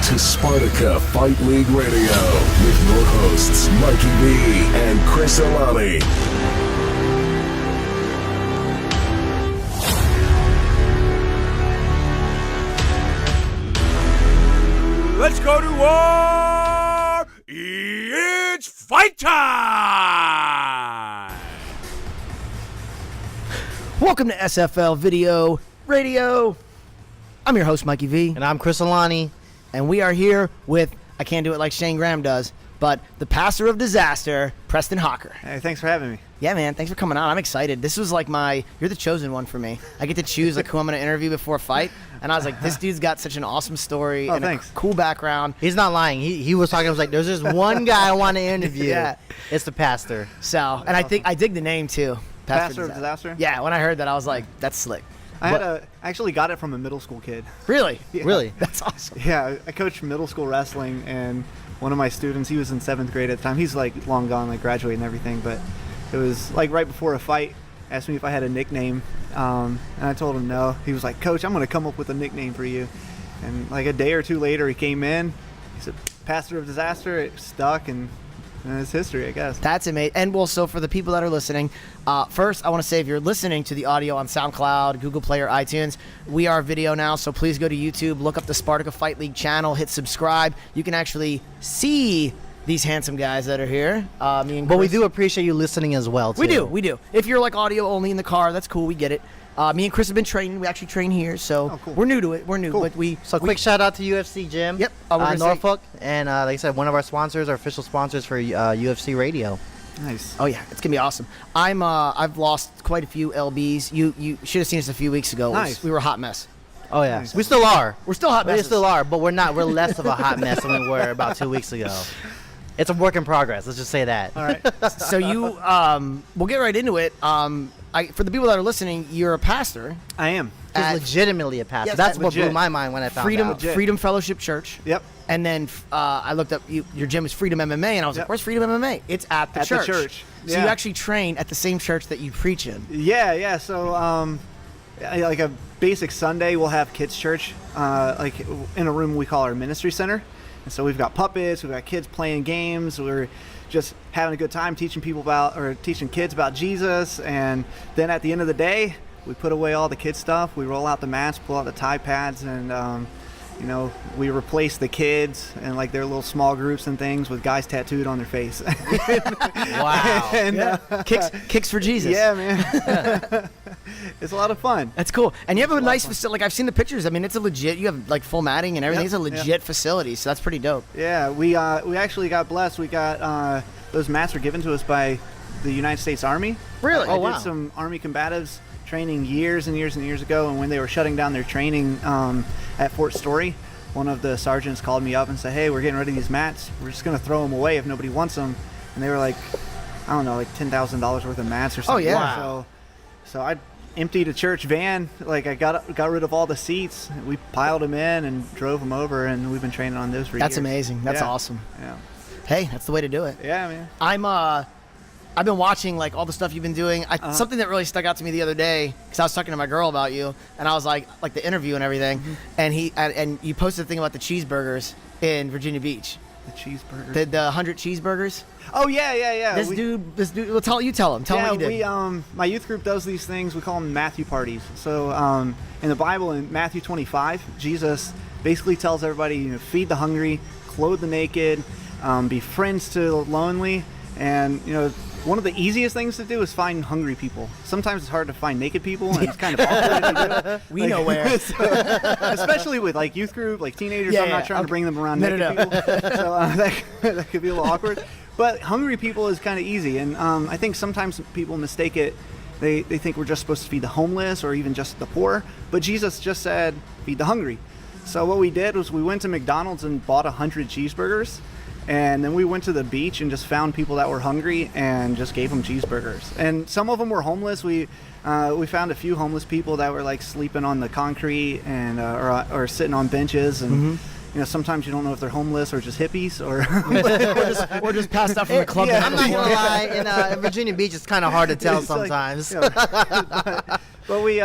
to Spartyka Fight League Radio with your hosts Mikey B and Chris Alani. Let's go to war! It's fight time! Welcome to SFL Video Radio. I'm your host, Mikey V. And I'm Chris Alani. And we are here with, I can't do it like Shane Graham does, but the pastor of disaster, Preston Hocker. Hey, thanks for having me. Yeah, man, thanks for coming on. I'm excited. This was like you're the chosen one for me. I get to choose like who I'm going to interview before a fight. And I was like, this dude's got such an awesome story and thanks. a cool background. He's not lying. He was talking. I was like, there's just one guy I want to interview. Yeah. It's the pastor. So, and I dig the name too. Pastor of Disaster? Yeah, when I heard that, I was like, that's slick. I actually got it from a middle school kid. Really? Yeah. Really? That's awesome. Yeah, I coached middle school wrestling, and one of my students, he was in 7th grade at the time. He's like long gone, like graduated and everything, but it was like right before a fight, asked me if I had a nickname, and I told him no. He was like, Coach, I'm going to come up with a nickname for you. And like a day or two later, he came in, he said, Pastor of Disaster. It stuck, and it's history, I guess. That's amazing. And well, so for the people that are listening, first I want to say if you're listening to the audio on SoundCloud, Google Play, or iTunes, we are video now, so please go to YouTube, look up the Spartyka Fight League channel, hit subscribe. You can actually see these handsome guys that are here. Me and But we Chris. do appreciate you listening as well, too. We do. If you're like audio only in the car, that's cool. We get it. Me and Chris have been training. We actually train here, so cool. we're new to it. We're new, Cool. but Quick shout out to UFC Gym. Yep. We're gonna say- Norfolk. And like I said, one of our sponsors, our official sponsors for UFC Radio. Nice. Oh yeah, it's gonna be awesome. I've lost quite a few lbs. You should have seen us a few weeks ago. Nice. We were a hot mess. Oh, yeah. Nice. We still are. We're still hot We messes. still are, but we're not. We're less of a hot mess than we were about 2 weeks ago. It's a work in progress. Let's just say that. All right. So you, we'll get right into it. For the people that are listening, you're a pastor. I am. He's at legitimately a pastor. Yes, That's what legit. blew my mind when I found out. Freedom Fellowship Church. Yep. And then I looked up your gym is Freedom MMA, and I was like, Yep. "Where's Freedom MMA?" It's at the At the church. church. So you Yeah. actually train at the same church that you preach in. Yeah. So, like a basic Sunday, we'll have kids' church, like in a room we call our ministry center. And so we've got puppets, we've got kids playing games. We're just having a good time teaching kids about Jesus. And then at the end of the day, we put away all the kids' stuff. We roll out the mats, pull out the tie pads, and we replace the kids and like their little small groups and things with guys tattooed on their face. Wow. And Kicks for Jesus. yeah, man. It's a lot of fun. That's cool. And you have a nice facility. Like I've seen the pictures. I mean, it's a legit. You have like full matting and everything. Yep, It's a legit facility. So that's pretty dope. Yeah, we actually got blessed. We got those mats were given to us by the United States Army. Really? I Oh, wow. did some Army combatives training years and years and years ago, and when they were shutting down their training at Fort Story, one of the sergeants called me up and said, "Hey, we're getting rid of these mats. We're just gonna throw them away if nobody wants them." And they were like, I don't know, like $10,000 worth of mats or something. Oh, yeah. Wow. So I emptied a church van. Like I got rid of all the seats. We piled them in and drove them over, and we've been training on those for That's years. amazing. That's Yeah. awesome. Yeah. Hey, that's the way to do it. Yeah, man. I've been watching like all the stuff you've been doing. Something that really stuck out to me the other day because I was talking to my girl about you, and I was like the interview and everything, and you posted a thing about the cheeseburgers in Virginia Beach, The cheeseburger. the 100 cheeseburgers. Oh yeah. This dude. Well, tell him what you did. My youth group does these things. We call them Matthew parties. So in the Bible, in Matthew 25, Jesus basically tells everybody, feed the hungry, clothe the naked, be friends to the lonely, and one of the easiest things to do is find hungry people. Sometimes it's hard to find naked people, and it's kind of awkward to do. We know where. Especially with like youth group, like teenagers. Yeah, I'm not yeah, trying okay. to bring them around No, naked no. people. So that could be a little awkward. But hungry people is kind of easy, and I think sometimes people mistake it. They think we're just supposed to feed the homeless or even just the poor, but Jesus just said feed the hungry. So what we did was we went to McDonald's and bought 100 cheeseburgers, and then we went to the beach and just found people that were hungry and just gave them cheeseburgers. And some of them were homeless. We found a few homeless people that were like sleeping on the concrete and or sitting on benches, and sometimes you don't know if they're homeless or just hippies or just passed out from the club. Yeah. I'm not going to lie. In Virginia Beach, it's kind of hard to tell It's like, sometimes. but we,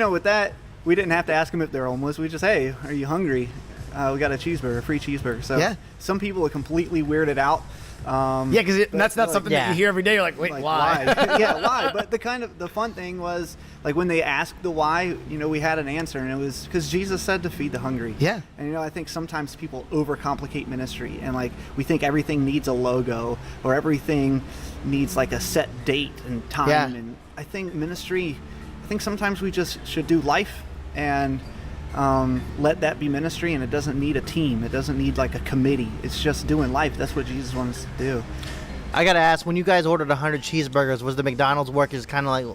with that, we didn't have to ask them if they're homeless. We just, hey, are you hungry? we got a cheeseburger, a free cheeseburger. So Yeah. some people are completely weirded out. Yeah, because that's not something that you hear every day. You're like, wait, Like, why? Yeah, why? But the fun thing was, like, when they asked the why, we had an answer, and it was because Jesus said to feed the hungry. Yeah. And I think sometimes people overcomplicate ministry, and like we think everything needs a logo or everything needs like a set date and time. Yeah. And I think ministry, sometimes we just should do life and let that be ministry, and it doesn't need a team. It doesn't need like a committee. It's just doing life. That's what Jesus wants us to do. I gotta ask, when you guys ordered 100 cheeseburgers, was the McDonald's workers kind of like,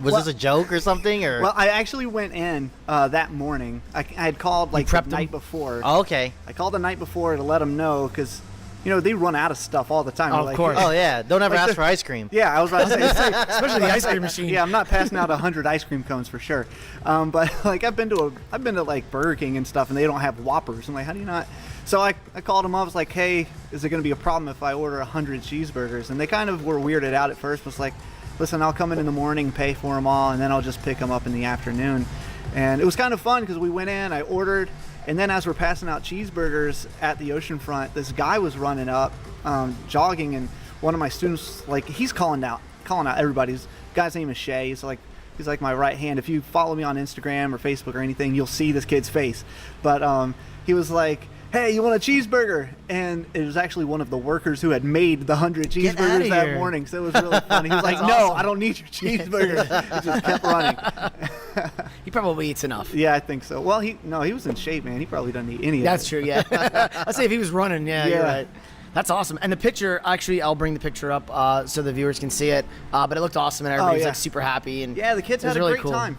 was this a joke or something? Or Well, I actually went in that morning. I had called like the prepped them? night before. oh, okay. I called the night before to let them know because, they run out of stuff all the time. Oh, They're of like, course. Oh yeah, don't ever Like ask the- for ice cream. Yeah, I was about to say, Especially the ice cream machine. yeah, I'm not passing out 100 ice cream cones for sure. But like I've been to like Burger King and stuff, and they don't have Whoppers. I'm like, how do you not? So I called them up. I was like, hey, is it going to be a problem if I order 100 cheeseburgers? And they kind of were weirded out at first. Was like, listen, I'll come in the morning, pay for them all, and then I'll just pick them up in the afternoon. And it was kind of fun because we went in, I ordered, and then as we're passing out cheeseburgers at the oceanfront, this guy was running up, jogging, and one of my students, like, he's calling out everybody. His guy's name is Shay. He's like my right hand. If you follow me on Instagram or Facebook or anything, you'll see this kid's face. But he was like, hey, you want a cheeseburger? And it was actually one of the workers who had made the 100 outta cheeseburgers that here. morning. So it was really funny. He was like, That's no, awesome. I don't need your cheeseburger. He just kept running. He probably eats enough. Yeah, I think so. Well, he was in shape, man. He probably doesn't eat any of That's it. true, yeah. I'd say if he was running, yeah, you're right. That's awesome. And the picture, actually, I'll bring the picture up so the viewers can see it. But it looked awesome, and everybody's yeah. like super happy. And Yeah, the kids it was had a really great cool. time.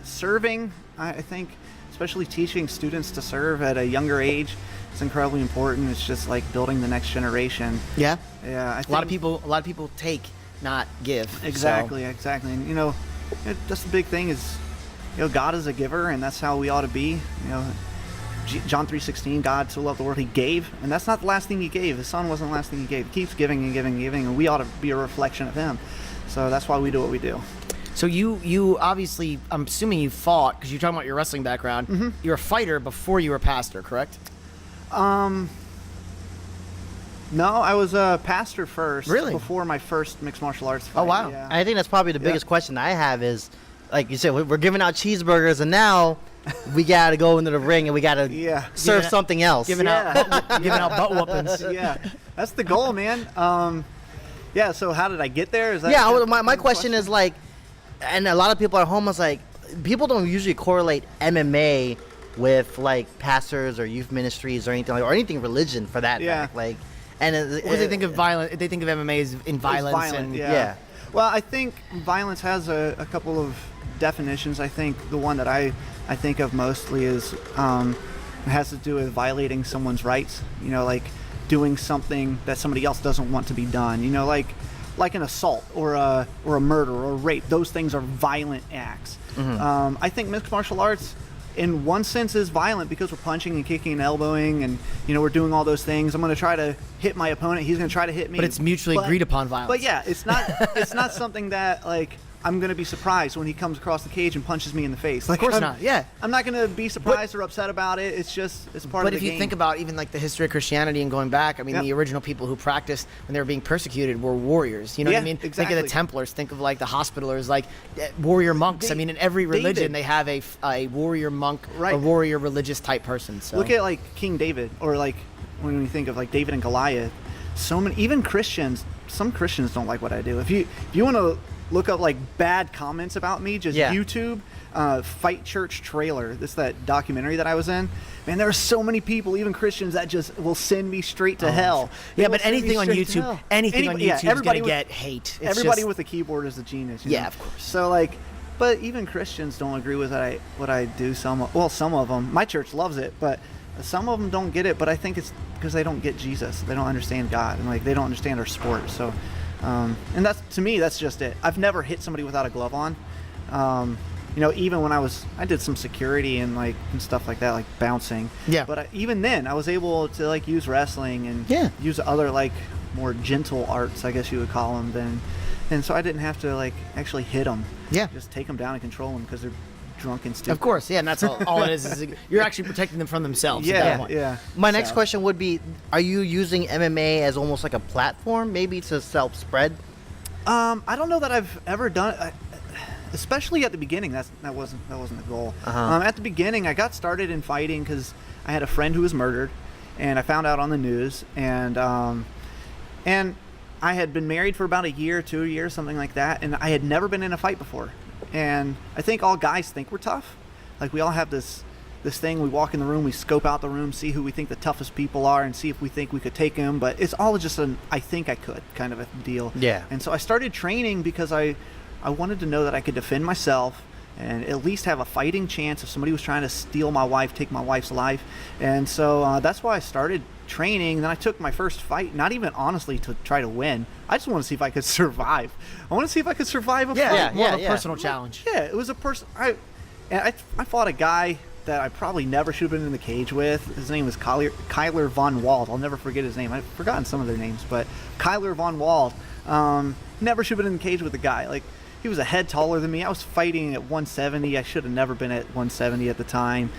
Serving, I think, especially teaching students to serve at a younger age, it's incredibly important. It's just like building the next generation. Yeah. Yeah, I think A lot of people take, not give. so- Exactly. And that's the big thing is, God is a giver, and that's how we ought to be. John 3:16, God so loved the world, He gave, and that's not the last thing He gave. His Son wasn't the last thing He gave. He keeps giving and giving and giving, and we ought to be a reflection of Him. So that's why we do what we do. So you obviously, I'm assuming you fought, because you're talking about your wrestling background. Mm-hmm. You're a fighter before you were a pastor, correct? No, I was a pastor first. Really? Before my first mixed martial arts fight. Oh, wow. Yeah. I think that's probably the biggest question I have is, like you said, we're giving out cheeseburgers, and now we got to go into the ring and we got to Yeah. serve Giving- something else. Giving out butt whoopings. Yeah, that's the goal, man. Yeah. So how did I get there? Is that Yeah, the my question is like, and a lot of people at home is like, people don't usually correlate MMA with like pastors or youth ministries or anything like, or anything religion for that Yeah. fact. Like, and What they think of violence? They think of MMA as in violence. violent, and yeah. Well, I think violence has a couple of definitions. I think the one that I think of mostly is it has to do with violating someone's rights. Like doing something that somebody else doesn't want to be done. Like an assault or a murder or a rape. Those things are violent acts. Mm-hmm. I think mixed martial arts, in one sense, is violent because we're punching and kicking and elbowing, and we're doing all those things. I'm going to try to hit my opponent. He's going to try to hit me. But it's mutually agreed upon violence. But yeah, it's not something that like I'm going to be surprised when he comes across the cage and punches me in the face. Like, Of course I'm not. Yeah. I'm not going to be surprised or upset about it. It's just it's part But of if the you game. think about even like the history of Christianity and going back, I mean, Yep. the original people who practiced when they were being persecuted were warriors. You know what I Yeah, mean? Think exactly. of the Templars. Think of like the Hospitallers, like warrior monks. I mean, in every religion David. they have a warrior monk, a Right. warrior religious type person. So Look at like King David, or like when we think of like David and Goliath. So many, even Christians. Some Christians don't like what I do. If you want to look up like bad comments about me, just Yeah. YouTube, Fight Church trailer. This that documentary that I was in. Man, there are so many people, even Christians, that just will send me straight to hell. They yeah, will but send me anything on straight to YouTube, hell. anything on Anybody- yeah, YouTube is everybody gonna with- get hate. It's Everybody just- with a keyboard is a genius. you Yeah, know? of course. So like, but even Christians don't agree with what I do. Some of them. My church loves it, but some of them don't get it. But I think it's because they don't get Jesus. They don't understand God, and like they don't understand our sport. So, and that's, to me, that's just it. I've never hit somebody without a glove on. Even when I did some security and stuff like that, like bouncing. Yeah. But even then, I was able to like use wrestling and Yeah. use other like more gentle arts, I guess you would call them. And so I didn't have to like actually hit them. Yeah. Just take them down and control them because they're drunk and stupid. Of course, yeah, and that's all it is you're actually protecting them from themselves. at that Yeah, point. yeah. My next question would be: are you using MMA as almost like a platform, maybe to self-spread? I don't know that I've ever done it, especially at the beginning. That wasn't the goal. At the beginning, I got started in fighting because I had a friend who was murdered, and I found out on the news, and I had been married for about a year, 2 years, something like that, and I had never been in a fight before. And I think all guys think we're tough. Like, we all have this thing. We walk in the room, we scope out the room, see who we think the toughest people are, and see if we think we could take them. But it's all just I think I could kind of a deal. Yeah. And so I started training because I wanted to know that I could defend myself and at least have a fighting chance if somebody was trying to steal my wife, take my wife's life. And so that's why I started training. Then I took my first fight, not even honestly to try to win. I just want to see if I could survive. I want to see if I could survive a fight. More of a personal challenge. Yeah, it was a person. I fought a guy that I probably never should have been in the cage with. His name was Kyler Von Wald. I'll never forget his name. I've forgotten some of their names, but Kyler Von Wald. Never should have been in the cage with a guy. Like, he was a head taller than me. I was fighting at 170. I should have never been at 170 at the time.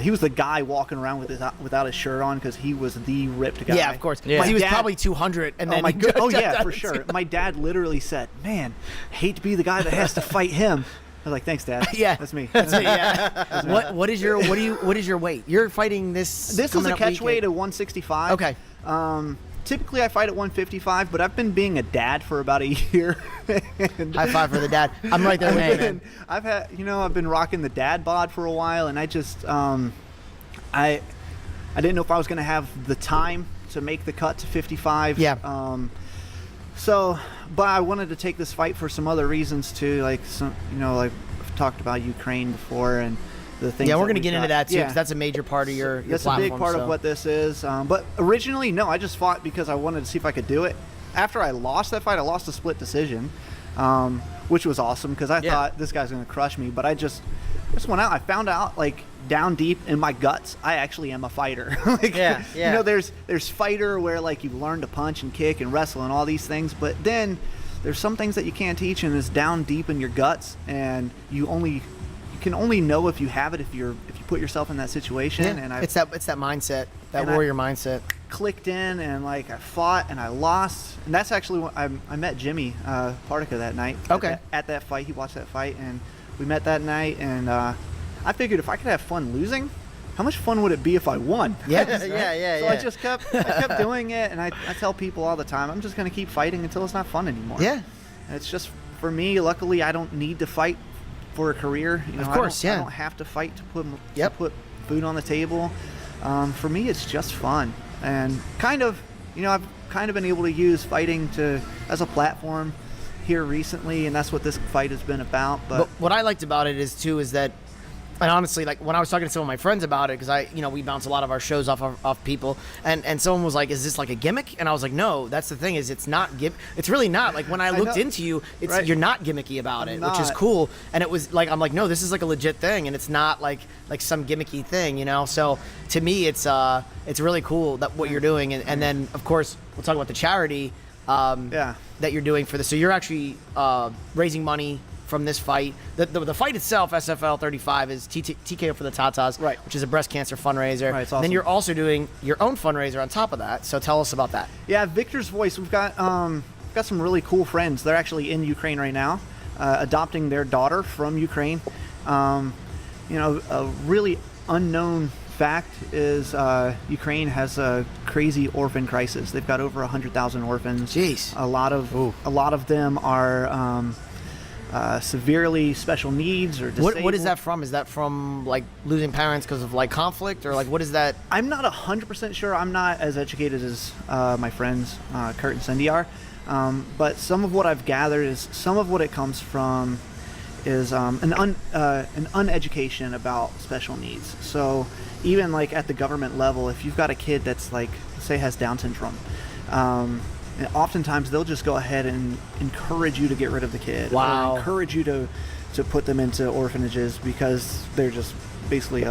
He was the guy walking around without his shirt on because he was the ripped guy. Yeah, of course. Yeah. He was probably 200, and then oh yeah, for sure. My dad literally said, "Man, hate to be the guy that has to fight him." I was like, "Thanks, Dad." Yeah, that's me. That's me. Yeah. What is your weight? You're fighting this. This is a catch weight of 165. Okay. Typically I fight at 155, but I've been being a dad for about a year. High five for the dad. I'm right there with you, man. I've been rocking the dad bod for a while, and I just I didn't know if I was going to have the time to make the cut to 55. Yeah. But I wanted to take this fight for some other reasons too, like like I've talked about Ukraine before and the things. Yeah, we're going going to to get into that too, because that's a major part of your That's platform. a big part of what this is. But originally, no, I just fought because I wanted to see if I could do it. After I lost that fight, I lost a split decision, which was awesome because I thought this guy's going to crush me. But I just went out. I found out, like, down deep in my guts, I actually am a fighter. There's fighter where, like, you learn to punch and kick and wrestle and all these things, but then there's some things that you can't teach, and it's down deep in your guts, and you can only know if you have it if you put yourself in that situation. Yeah. And it's that mindset, that warrior mindset. Clicked in, and like I fought and I lost, and that's actually when I met Jimmy Spartyka that night. Okay. At that fight, he watched that fight, and we met that night, and I figured if I could have fun losing, how much fun would it be if I won? Yeah, So I just kept doing it, and I tell people all the time, I'm just going to keep fighting until it's not fun anymore. Yeah. And it's just, for me, luckily, I don't need to fight for a career. Of course, I don't have to fight to put food on the table. For me, it's just fun, and I've kind of been able to use fighting as a platform here recently, and that's what this fight has been about. But what I liked about it is that, and honestly, like, when I was talking to some of my friends about it, because we bounce a lot of our shows off people, and someone was like, "Is this like a gimmick?" And I was like, "No, that's the thing, is it's not it's really not. Like, when I looked into you, you're not gimmicky about it, which is cool." And it was like, I'm like, "No, this is like a legit thing, and it's not like some gimmicky thing, you know." So to me, it's really cool that what you're doing, and then of course we'll talk about the charity that you're doing for this. So you're actually raising money from this fight. The fight itself, SFL 35, is TKO for the Tatas, right, which is a breast cancer fundraiser. Right, it's awesome. Then you're also doing your own fundraiser on top of that. So tell us about that. Yeah, Victor's Voice. We've got some really cool friends. They're actually in Ukraine right now, adopting their daughter from Ukraine. A really unknown fact is Ukraine has a crazy orphan crisis. They've got over 100,000 orphans. Jeez. A lot of them are severely special needs or disabled. What is that from? Is that from, like, losing parents because of, like, conflict, or, like, what is that? I'm not 100% sure. I'm not as educated as my friends Kurt and Cindy are, but some of what I've gathered is some of what it comes from is an uneducation about special needs. So even, like, at the government level, if you've got a kid that's, like, say has Down syndrome, and oftentimes they'll just go ahead and encourage you to get rid of the kid. Wow. Or encourage you to put them into orphanages because they're just basically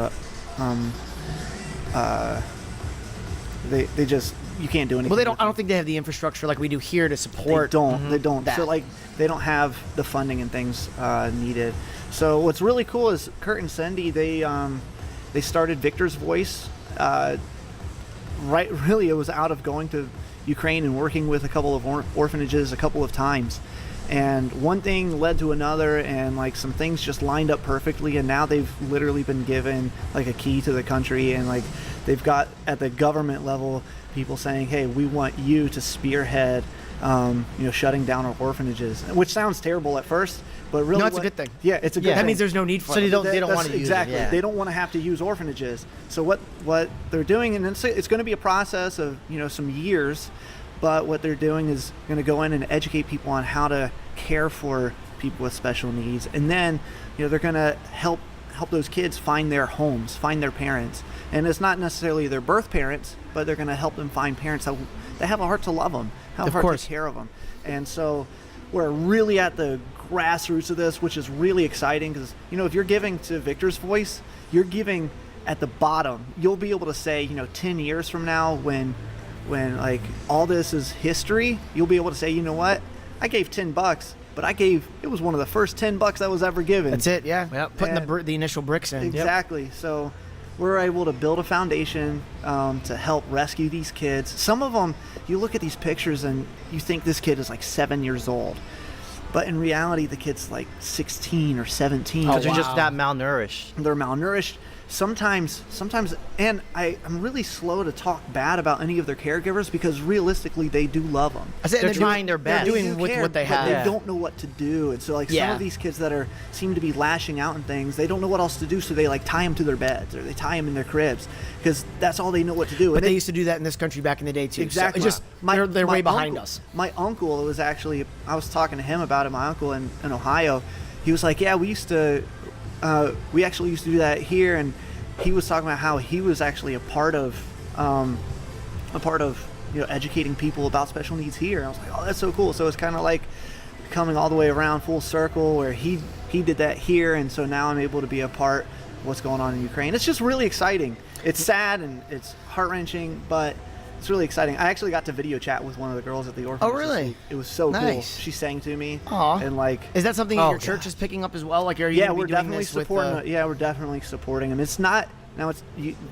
you can't do anything. Well, they with don't. I them. don't think they have the infrastructure like we do here to support. They don't. They don't. that. So like they don't have the funding and things needed. So what's really cool is Kurt and Cindy. They started Victor's Voice. Really, it was out of going to Ukraine and working with a couple of orphanages a couple of times. And one thing led to another, and like some things just lined up perfectly, and now they've literally been given like a key to the country, and like they've got at the government level people saying, hey, we want you to spearhead shutting down our orphanages, which sounds terrible at first, but really No, it's a good thing. Yeah, it's a good That thing. means there's no need for So it. they don't That's want to use exactly. it. Yeah. They don't want to have to use orphanages. So what they're doing, and it's going to be a process of some years, but what they're doing is going to go in and educate people on how to care for people with special needs, and then they're going to help those kids find their homes, find their parents, and it's not necessarily their birth parents, but they're going to help them find parents that have a heart to love them, have a heart to take care of them. And so we're really at the grassroots of this, which is really exciting because if you're giving to Victor's Voice, you're giving at the bottom. You'll be able to say 10 years from now when like all this is history, you'll be able to say, you know what, I gave $10, but it was one of the first $10 I was ever given. That's it. Yeah. Yep. Putting the initial bricks in. Exactly. So we're able to build a foundation to help rescue these kids. Some of them, you look at these pictures and you think this kid is like 7 years old, but in reality the kid's like 16 or 17. Because they're just that malnourished. They're malnourished. Sometimes, and I'm really slow to talk bad about any of their caregivers because realistically they do love them. They're trying their best. They're doing with what they but have. they don't know what to do, and so like some of these kids that seem to be lashing out and things, they don't know what else to do, so they like tie them to their beds or they tie them in their cribs because that's all they know what to do. But And they used to do that in this country back in the day too. Exactly. So they're way behind us. My uncle was actually, I was talking to him about it. My uncle in Ohio, he was like, yeah, we actually used to do that here, and he was talking about how he was actually a part of educating people about special needs here. And I was like, oh, that's so cool. So it's kind of like coming all the way around full circle where he did that here, and so now I'm able to be a part of what's going on in Ukraine. It's just really exciting. It's sad and it's heart-wrenching, but it's really exciting. I actually got to video chat with one of the girls at the orphanage. Oh, really? It was so cool. Nice. She sang to me. Aw. And like, Is that something your church is picking up as well? Like, are you gonna be we're doing definitely this with supporting. We're definitely supporting them. It's not now.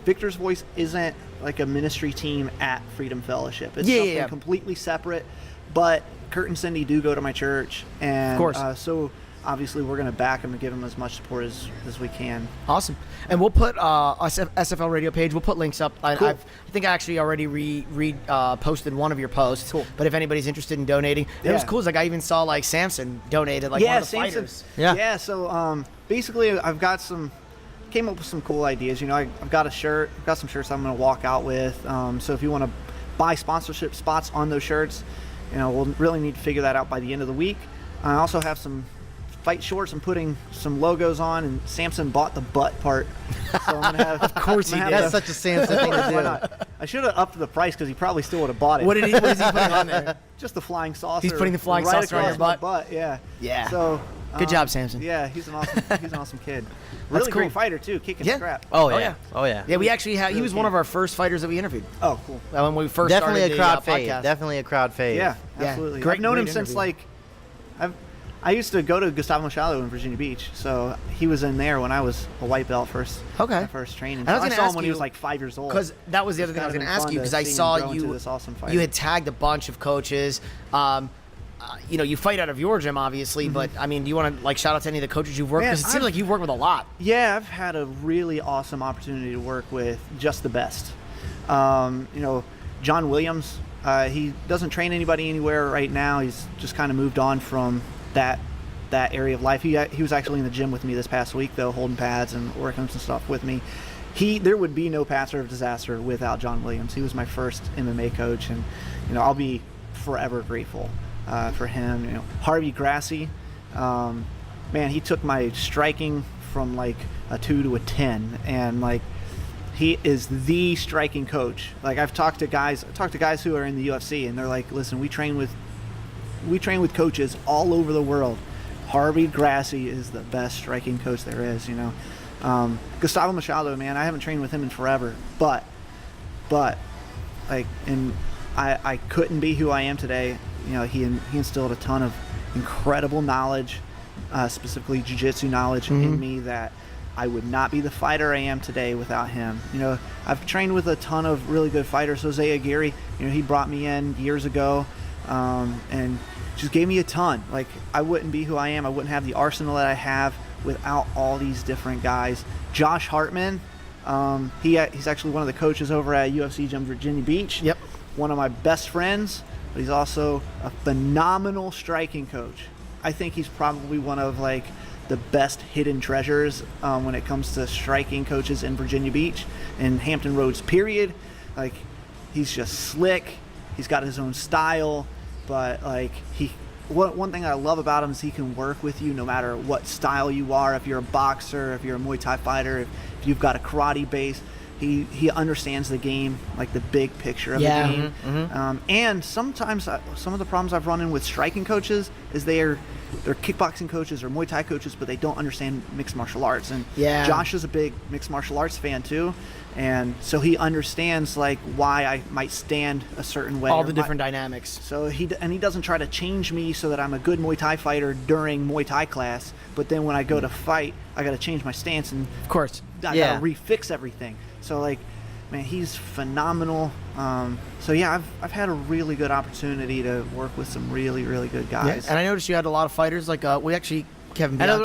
Victor's Voice isn't like a ministry team at Freedom Fellowship. It's something completely separate. But Kurt and Cindy do go to my church, and Of course. so obviously we're going to back them and give them as much support as we can. Awesome. And we'll put SFL radio page. We'll put links up. Cool. I think I actually already posted one of your posts. Cool. But if anybody's interested in donating, it was Yeah. cool. Like I even saw like Samson donated like one of the Samson. fighters. Yeah. So basically, came up with some cool ideas. I've got a shirt. I've got some shirts I'm going to walk out with. So if you want to buy sponsorship spots on those shirts, we'll really need to figure that out by the end of the week. I also have some fight shorts. I'm putting some logos on, and Samson bought the butt part. So I'm gonna have. Of course he did. That's such a Samson thing to Why do. not? I should have upped the price because he probably still would have bought it. What is he putting on there? Just the flying saucer. He's putting the flying right saucer on your across my butt? Yeah. Yeah. So. Good job, Samson. Yeah, he's an awesome kid. Really cool. great fighter too, kicking Yeah. scrap. Oh yeah. Yeah, we actually had. He Really was one cute. of our first fighters that we interviewed Oh, cool. when we first Definitely started a crowd the fave. podcast. Definitely a crowd fave. Yeah, Yeah. absolutely. Great- I've known him great since interview. I used to go to Gustavo Machado in Virginia Beach, so he was in there when I was a white belt first. Okay. My first training. And I was So I gonna saw ask him when he you- was like 5 years old. Because that was the other thing I was kinda going to been ask you fun because to I see him saw grow into you. this awesome fighter. You had tagged a bunch of coaches. You fight out of your gym, obviously, but I mean, do you want to like shout out to any of the coaches you've worked? Man, Because it seems like you've worked with a lot. Yeah, I've had a really awesome opportunity to work with just the best. John Williams, he doesn't train anybody anywhere right now. He's just kind of moved on from that area of life. He was actually in the gym with me this past week, though, holding pads and working some stuff with me. There would be no Pastor of Disaster without John Williams. He was my first MMA coach, and I'll be forever grateful for him. Harvey Grassi, man, he took my striking from like a 2 to a 10, and like he is the striking coach. Like I've talked to guys who are in the UFC, and they're like, listen, we train with coaches all over the world. Harvey Grassi is the best striking coach there is. Gustavo Machado, man, I haven't trained with him in forever, but like, and I couldn't be who I am today. You know, he instilled a ton of incredible knowledge, specifically jiu-jitsu knowledge in me that I would not be the fighter I am today without him. You know, I've trained with a ton of really good fighters. Jose Aguirre, you know, he brought me in years ago and just gave me a ton. Like, I wouldn't be who I am. I wouldn't have the arsenal that I have without all these different guys. Josh Hartman, he's actually one of the coaches over at UFC Gym Virginia Beach. Yep. One of my best friends, but he's also a phenomenal striking coach. I think he's probably one of like the best hidden treasures when it comes to striking coaches in Virginia Beach and Hampton Roads, period. Like, he's just slick. He's got his own style, but like one thing I love about him is he can work with you no matter what style you are. If you're a boxer, if you're a Muay Thai fighter, if you've got a karate base, he understands the game, like the big picture of the game. And sometimes some of the problems I've run in with striking coaches is they're kickboxing coaches or Muay Thai coaches, but they don't understand mixed martial arts. And Josh is a big mixed martial arts fan too, and so he understands like why I might stand a certain way. All the different dynamics. So he doesn't try to change me so that I'm a good Muay Thai fighter during Muay Thai class, but then when I go to fight, I got to change my stance, and Of course. I got to refix everything. So like, man, he's phenomenal. So yeah, I've had a really good opportunity to work with some really, really good guys. And I noticed you had a lot of fighters. Like Kevin Bianchi.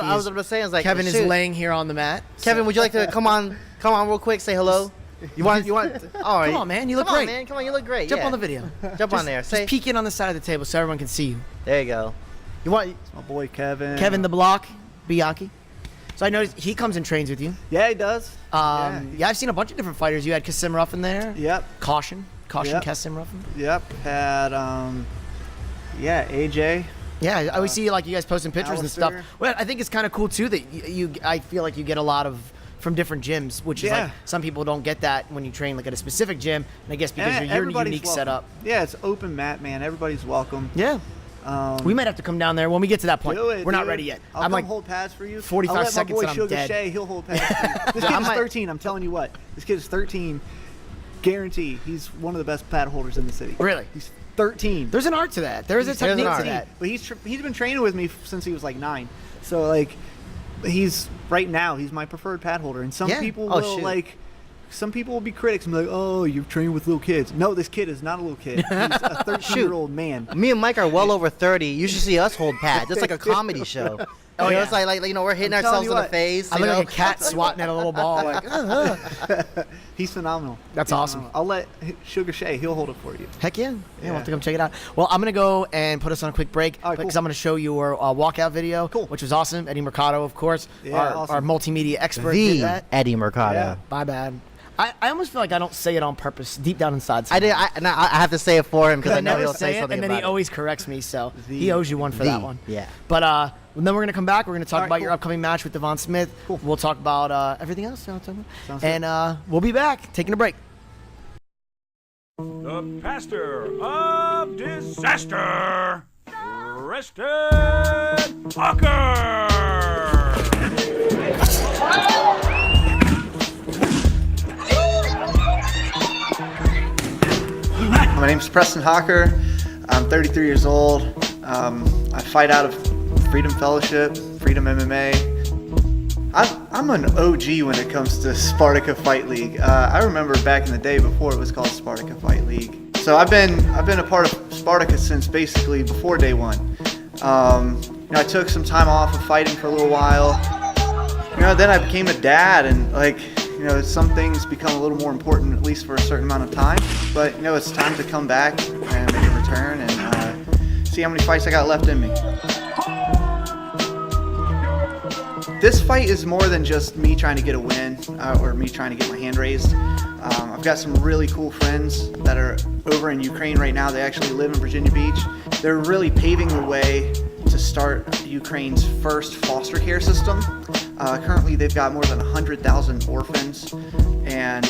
I was going to say, I was like, Kevin is laying here on the mat. Kevin, would you like to come on real quick, say hello? You want? All right. Come on, man. You look Come great. on, man. Come on, you look great. Jump on the video. Jump on there. Just peek in on the side of the table so everyone can see you. There you go. You want? It's my boy Kevin. Kevin the Block Bianchi. So I noticed he comes and trains with you. Yeah, he does. Yeah, I've seen a bunch of different fighters. You had Kasim Ruffin there. Yep. Caution, Yep. Kasim Ruffin. Yep. Had AJ. Yeah, I always see like you guys posting pictures and stuff. Alistair. Well, I think it's kind of cool too that I feel like you get a lot of from different gyms, which is like some people don't get that when you train like at a specific gym. And I guess because you're your unique welcome. setup. Yeah, it's open mat, man. Everybody's welcome. Yeah. We might have to come down there when we get to that point. We're not ready yet. I'm like hold pads for you. 45 I'll let seconds my boy and I'm Sugar dead. Shea, he'll hold pads for you. This kid is 13. I'm telling you what. This kid is 13. Guarantee he's one of the best pad holders in the city. Really? He's 13. There's an art to that. There is a technique to that. But he's been training with me since he was like 9. So like he's right now he's my preferred pad holder. And some people will like. Some people will be critics and be like, "Oh, you're training with little kids." No, this kid is not a little kid. He's a 13-year-old man. Me and Mike are well over 30. You should see us hold pads. It's like a comedy show. Oh, It's like we're hitting ourselves in the face. I look like a cat swatting at a little ball. Like, He's phenomenal. That's awesome. I'll let Sugar Shea. He'll hold it for you. Heck yeah. We'll have to come check it out. Well, I'm going to go and put us on a quick break All right, because cool. I'm going to show you our walkout video, which was awesome. Eddie Mercado, of course, our multimedia expert did that. Eddie Mercado. Yeah. My bad. I almost feel like I don't say it on purpose, deep down inside. I did. I have to say it for him because I know never he'll say say it, something and then he about it. always corrects me, so he owes you one for that one. Yeah. But then we're going to come back. We're going to talk All right, about your cool. upcoming match with Devon Smith. Cool. We'll talk about everything else. Sounds And we'll be back, taking a break. The pastor of disaster, Preston Hocker. My name's Preston Hocker. I'm 33 years old. I fight out of Freedom Fellowship, Freedom MMA. I'm an OG when it comes to Spartyka Fight League. I remember back in the day before it was called Spartyka Fight League. So I've been a part of Spartyka since basically before day one. I took some time off of fighting for a little while. Then I became a dad, and some things become a little more important, at least for a certain amount of time. But it's time to come back and make a return and see how many fights I got left in me. This fight is more than just me trying to get a win or me trying to get my hand raised. I've got some really cool friends that are over in Ukraine right now. They actually live in Virginia Beach. They're really paving the way to start Ukraine's first foster care system. Currently, they've got more than 100,000 orphans, and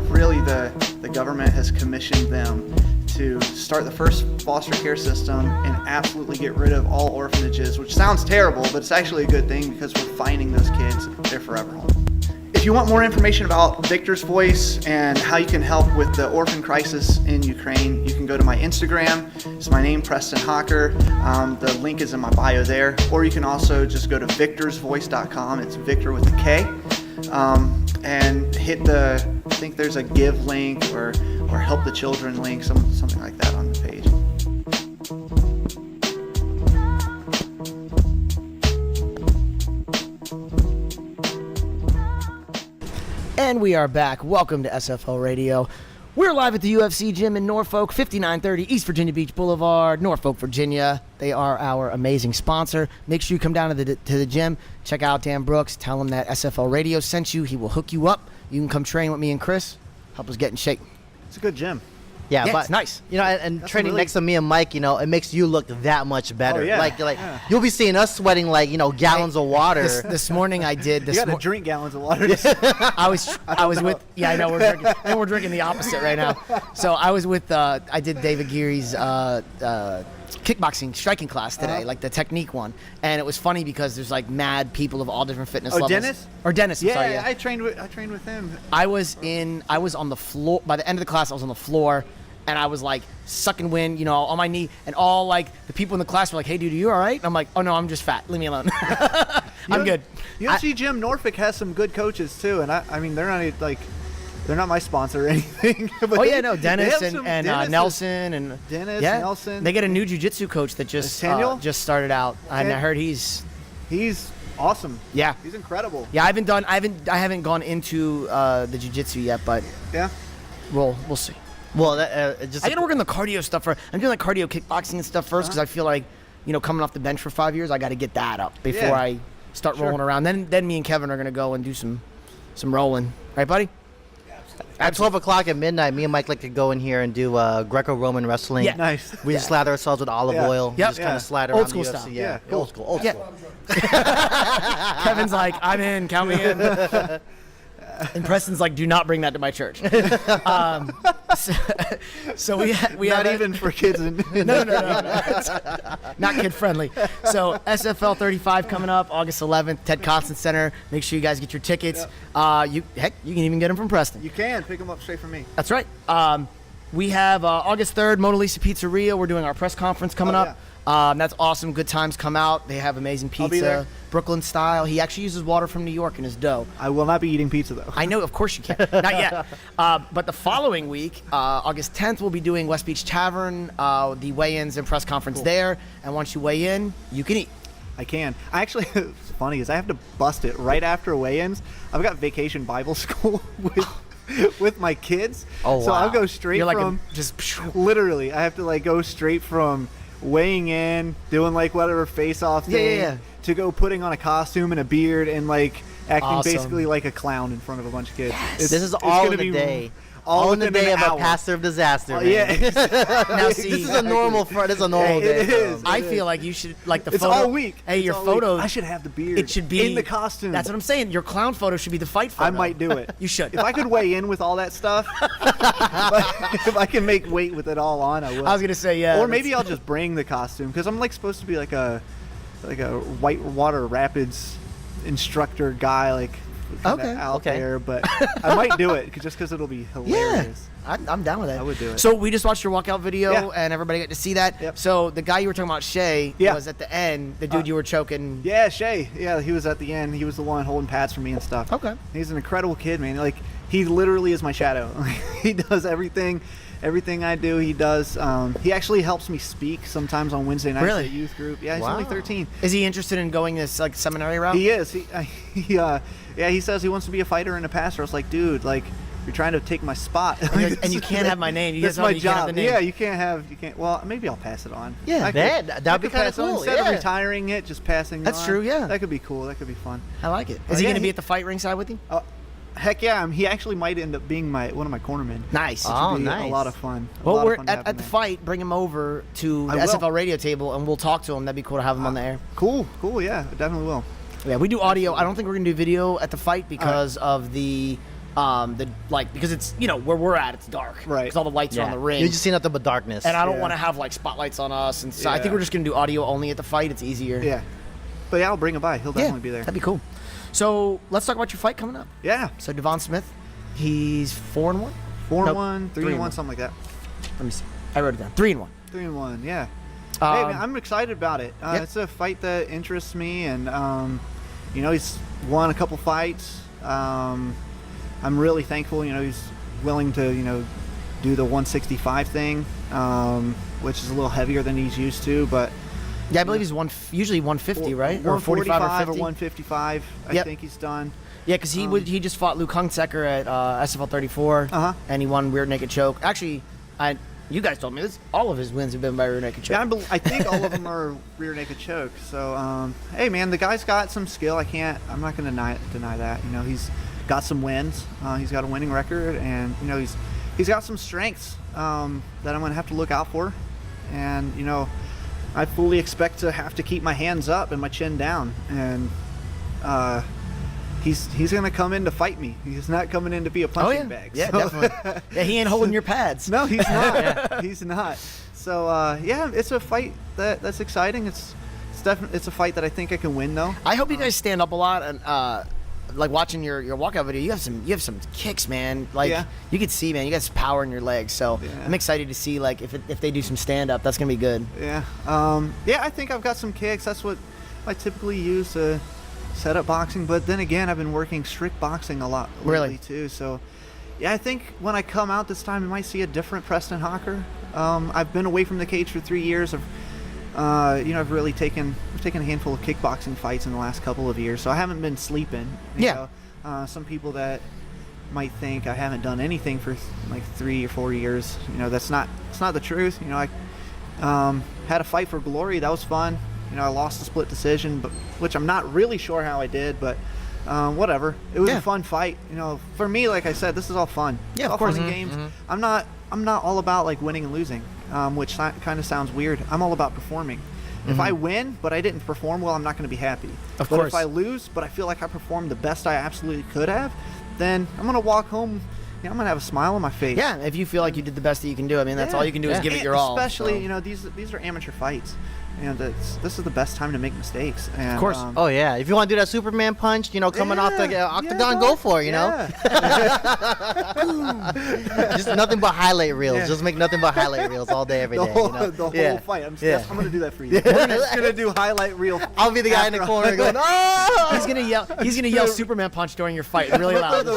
really the government has commissioned them to start the first foster care system and absolutely get rid of all orphanages, which sounds terrible, but it's actually a good thing because we're finding those kids their forever home. If you want more information about Victor's Voice and how you can help with the orphan crisis in Ukraine, you can go to my Instagram. It's my name, Preston Hocker. The link is in my bio there. Or you can also just go to victorsvoice.com. It's Victor with a K. And hit I think there's a give link or help the children link, something like that on the page. And we are back. Welcome to SFL Radio. We're live at the UFC Gym in Norfolk, 5930 East Virginia Beach Boulevard, Norfolk, Virginia. They are our amazing sponsor. Make sure you come down to the gym. Check out Dan Brooks. Tell him that SFL Radio sent you. He will hook you up. You can come train with me and Chris. Help us get in shape. It's a good gym. Yeah, Yeah, but it's nice. You know, and training next to me and Mike, you know, it makes you look that much better. Oh, yeah. Like you'll be seeing us sweating like, you know, gallons of water. This morning I did. You got to drink gallons of water. I was with. Yeah, I know we're drinking. And we're drinking the opposite right now. So I was with. I did David Geary's kickboxing striking class today, like the technique one, and it was funny because there's like mad people of all different fitness levels. Dennis? Or Dennis? I'm Yeah, sorry, yeah. I trained with him. I was on the floor. By the end of the class, I was on the floor, and I was like sucking wind, you know, on my knee, and all like the people in the class were like, "Hey, dude, are you all right?" And I'm like, "Oh no, I'm just fat. Leave me alone. I'm good." UFC Gym Norfolk has some good coaches too, and I mean they're not my sponsor or anything. But Oh yeah, no, Dennis they have and Dennis Nelson and Dennis, yeah, Nelson. They get a new jiu-jitsu coach that just started out, and I heard he's awesome. yeah. He's incredible. Yeah, I haven't gone into the jiu-jitsu yet, but Yeah. we'll see. Well, just I gotta work on the cardio stuff I'm doing like cardio kickboxing and stuff first because I feel like, you know, coming off the bench for 5 years, I got to get that up before Yeah. I start rolling around. Then me and Kevin are gonna go and do some rolling, right, buddy? at 12 o'clock at midnight, me and Mike like to go in here and do Greco-Roman wrestling. Yeah. Nice. We just slather ourselves with olive Yeah. oil. Yep. Just kind Yeah. of slather Old around school the style. UFC. Yeah, Yeah, old school. Yeah. Kevin's like, I'm in, count me in. And Preston's like, do not bring that to my church. So we Not have even for kids. no. Not kid friendly. So SFL 35 coming up August 11th, Ted Constant Center. Make sure you guys get your tickets. You can even get them from Preston. You can pick them up straight from me. That's right. We have August 3rd, Mona Lisa Pizzeria. We're doing our press conference coming up. That's awesome. Good times come out. They have amazing I'll be there. pizza, Brooklyn style. He actually uses water from New York in his dough. I will not be eating pizza though. I know, of course you can. Not yet. But the following week, August 10th, we'll be doing West Beach Tavern, the weigh-ins and press conference there. And once you weigh in, you can eat. I can. I actually, it's funny is I have to bust it right after weigh-ins. I've got vacation Bible school with my kids. Oh, so wow. I'll go straight You're like from just literally. I have to like go straight from weighing in, doing like whatever face-off thing, Yeah. to go putting on a costume and a beard and like acting Awesome. basically like a clown in front of a bunch of kids. Yes. It's- This is it's all gonna in the be day. All in the within day an of hour. a pastor of disaster. Man. Yeah, Now see, This is a normal. This is a normal It day. is. bro. I feel like you should like the It's photo. all week. Hey, It's your all photo. week. I should have the beard. It should be in the costume. That's what I'm saying. Your clown photo should be the fight photo. I might do it. You should. If I could weigh in with all that stuff, if I can make weight with it all on, I will. I was gonna say yeah. Or maybe I'll just bring the costume because I'm like supposed to be like a whitewater rapids instructor guy, like kinda Okay, out okay. there. But I might do it just because it'll be Yeah, hilarious. I'm down with that. I would do it. So we just watched your walkout video, Yeah. and everybody got to see that. Yep. So the guy you were talking about, Shay, Yeah. was at the end. The dude you were choking. Yeah, Shay. Yeah, he was at the end. He was the one holding pads for me and stuff. Okay. He's an incredible kid, man. Like he literally is my shadow. He does everything I do. He does. He actually helps me speak sometimes on Wednesday nights Really? at youth group. Yeah, he's Wow. only 13. Is he interested in going this like seminary route? He is. He says he wants to be a fighter and a passer. I was like, dude, like you're trying to take my spot. And you can't have my name. You That's guys know my you can't have job. the name. Yeah, you can't. Well, maybe I'll pass it on. Yeah. I could- That'd I be could kinda pass it on. cool, Instead yeah. of retiring it, just passing it That's on. true, yeah. That could be cool. That could be fun. I like it. Oh, Is he yeah, going to be he- at the fight ringside with you? Heck yeah, he actually might end up being one of my cornermen. Nice. Which Oh, would be nice. a lot of fun. A Well, lot of we're fun to have at him the there. fight. Bring him over to I the will. SFL radio table, and we'll talk to him. That'd be cool to have him on the air. Cool. Yeah, I definitely will. Yeah, we do audio. I don't think we're gonna do video at the fight because of the because it's where we're at, it's dark. Right. Because all the lights are on the ring. You just see nothing but darkness. and I don't Yeah. want to have like spotlights on us, and so I think Yeah. we're just gonna do audio only at the fight. It's easier. Yeah. But yeah, I'll bring him by. He'll definitely be there. That'd be cool. So let's talk about your fight coming up. Yeah. So Devon Smith, he's 4-1. 4-1, 3-1, 3-1. something like that. Let me see. I wrote it down. 3-1. 3-1, yeah. Hey, man, I'm excited about it. It's a fight that interests me, and he's won a couple fights. I'm really thankful. He's willing to do the 165 thing, which is a little heavier than he's used to, but. Yeah, I believe he's usually 150, right? Or 45 or 50? Or 155. I think he's done. Yeah, because he just fought Luke Hungsecker at SFL 34, and he won rear naked choke. Actually, you guys told me this. All of his wins have been by rear naked choke. Yeah, I think all of them are rear naked choke. So, hey, man, the guy's got some skill. I'm not going to deny that. He's got some wins. He's got a winning record, and he's got some strengths that I'm going to have to look out for. And I fully expect to have to keep my hands up and my chin down, and he's gonna come in to fight me. He's not coming in to be a punching bag. Yeah, so. definitely. Yeah, he ain't holding your pads. No, he's not. He's not. So yeah, it's a fight that's exciting. It's a fight that I think I can win, though. I hope you guys stand up a lot, and like watching your walkout video, you have some kicks, man. Like you could see, man, you got some power in your legs. So I'm excited to see like if they do some stand up, that's gonna be good. Yeah. I think I've got some kicks. That's what I typically use to set up boxing. But then again, I've been working strict boxing a lot lately too. So yeah, I think when I come out this time, you might see a different Preston Hocker. I've been away from the cage for 3 years. I've really taken a handful of kickboxing fights in the last couple of years, so I haven't been sleeping. Some people that might think I haven't done anything for like 3 or 4 years. It's not the truth. I had a fight for glory. That was fun. I lost a split decision, which I'm not really sure how I did, but whatever. It was a fun fight. For me, like I said, this is all fun. Yeah, it's all of course. fun and games. I'm not all about like winning and losing. Which kind of sounds weird. I'm all about performing. If I win, but I didn't perform well, I'm not going to be happy. Of but course. If I lose, but I feel like I performed the best I absolutely could have, then I'm going to walk home. I'm going to have a smile on my face. Yeah, if you feel like you did the best that you can do, I mean, that's all you can do is give it your all. Especially, these are amateur fights. This is the best time to make mistakes. And, of course. Oh yeah, if you want to do that Superman punch, coming off the octagon, go for it. Just nothing but highlight reels. Yeah. just make nothing but highlight reels all day, every day. The whole fight. I'm going to do that for you. We're just going to do highlight reel. I'll be the guy in the corner going, oh! He's gonna yell Superman punch during your fight really loud.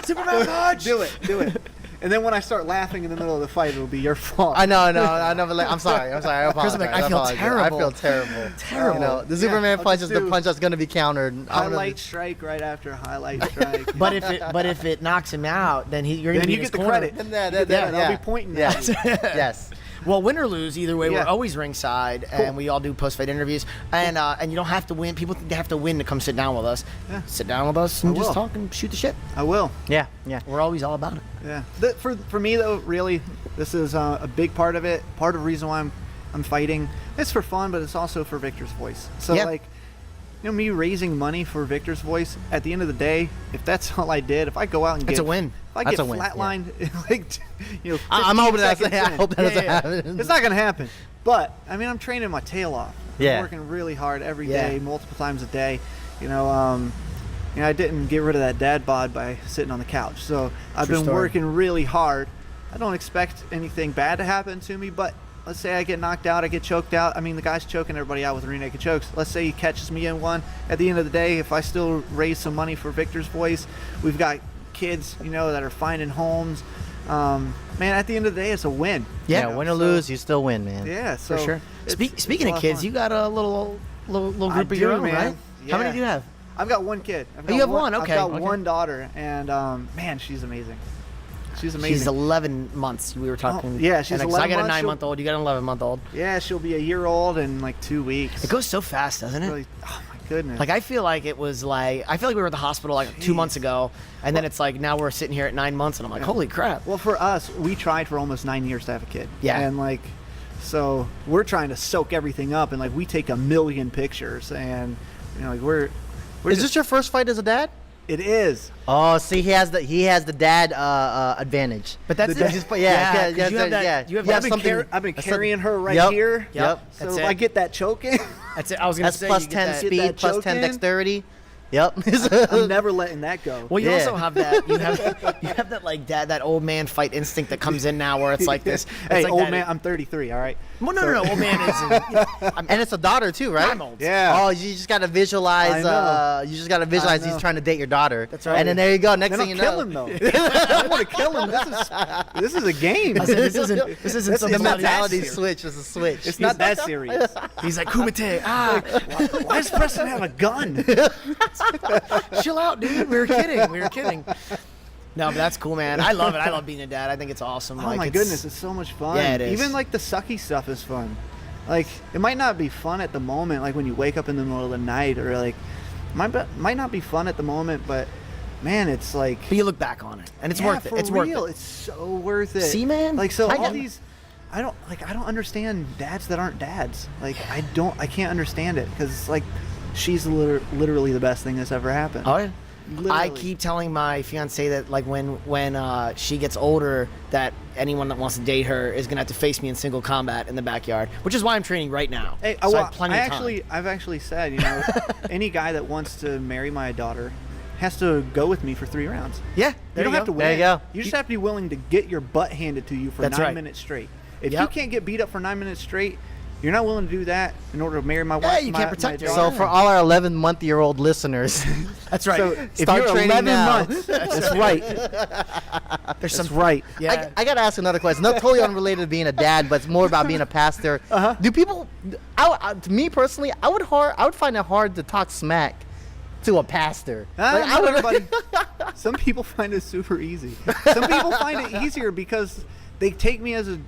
Superman punch. Do it. And then when I start laughing in the middle of the fight, it'll be your fault. I know. I'm sorry. I apologize. I feel terrible. I feel terrible. Terrible. The Superman punch is the punch that's going to be countered. Highlight strike right after highlight strike. But if it knocks him out, then you're gonna then be you in his get the corner. credit. I'll be pointing at you. Yes. Well, win or lose, either way, we're always ringside, and we all do post-fight interviews. And you don't have to win. People think they have to win to come sit down with us. Yeah. Sit down with us and just talk and shoot the shit. I will. Yeah. We're always all about it. Yeah. For me though, really, this is a big part of it. Part of the reason why I'm fighting. It's for fun, but it's also for Victor's Voice. So me raising money for Victor's Voice. At the end of the day, if that's all I did, if I go out and get a win. If I get flatlined, I'm hoping that doesn't happen. happen. It's not going to happen. But I'm training my tail off. Yeah. I'm working really hard every day, multiple times a day. I didn't get rid of that dad bod by sitting on the couch. So I've been working really hard. I don't expect anything bad to happen to me, but let's say I get knocked out, I get choked out. The guy's choking everybody out with rear naked chokes. Let's say he catches me in one. At the end of the day, if I still raise some money for Victor's Voice, we've got kids, that are finding homes. Man, at the end of the day, it's a win. Yeah, win or lose, you still win, man. Yeah, so for sure. Speaking of kids, you got a little group of your own, right? Yeah. How many do you have? I've got one kid. You have one? Okay. I've got one daughter, and man, she's amazing. She's amazing. She's 11 months. We were talking. Oh, yeah, she's 11 months. I got a 9-month-old. You got an 11-month-old. Yeah, she'll be a year old in like 2 weeks. It goes so fast, doesn't it? Really, oh my goodness. Like I feel like we were at the hospital like 2 months ago, and then it's like now we're sitting here at 9 months, and I'm like, holy crap. Well, for us, we tried for almost 9 years to have a kid. Yeah. And so we're trying to soak everything up, and we take a million pictures, and we're. Is this your first fight as a dad? It is. Oh, see, he has the dad advantage. But that's The it. dad- yeah, 'cause you have that. yeah. You have You that have something- I've been that's carrying her right Yep. here. Yep. So That's if it. I get that choking, That's it. I was gonna That's say plus you get 10 that- Get speed, that plus choke 10 in. dexterity. Yep. I'm never letting that go. Well, you Yeah. also have that. You have that like that old man fight instinct that comes in now, where it's like this. It's Hey, like old that- man, I'm 33. All right. Well, no. Old man is. And it's a daughter too, right? I'm old. Yeah. Oh, you just gotta visualize. I know. You just gotta visualize I know. he's trying to date your daughter. That's right. And then there you go. Next Then thing I'll you kill know, him though. I want to kill him. This is a game. I said, this isn't That's- some it's the not that mentality serious. switch is a switch. It's not that serious. He's like Kumite. Why does Preston have a gun? Chill out, dude. We were kidding. No, but that's cool, man. I love it. I love being a dad. I think it's awesome. Oh like, my it's- goodness, it's so much fun. Yeah, it is. Even like the sucky stuff is fun. Like it might not be fun at the moment, like when you wake up in the middle of the night, or like might not be fun at the moment, but man, it's like But you look back on it, and it's yeah, worth it. for It's real. worth it. It's so worth it. See, man? Like so I all got- these. I don't understand dads that aren't dads. Like I can't understand it because like she's literally the best thing that's ever happened. Oh yeah. I Literally. keep telling my fiance that like when she gets older, that anyone that wants to date her is gonna have to face me in single combat in the backyard, which is why I'm training right now. Hey, So I well, have plenty of time. I've actually said, you know, any guy that wants to marry my daughter has to go with me for 3 rounds. Yeah, You there don't you have go. to win. There you go. You just have to be willing to get your butt handed to you for That's 9 right. minutes straight. If Yep. you can't get beat up for 9 minutes straight, you're not willing to do that in order to marry my Yeah, wife. you my- can't protect my yourself. So for all our 11-month-year-old listeners, That's right. So if Start you're training 11 now. months, that's right. There's That's some right. Yeah. I gotta ask another question. Not totally unrelated to being a dad, but it's more about being a pastor. Do people? To me personally, I would find it hard to talk smack to a pastor. Like, I Not would- everybody. Some people find it super easy. Some people find it easier because they take me as a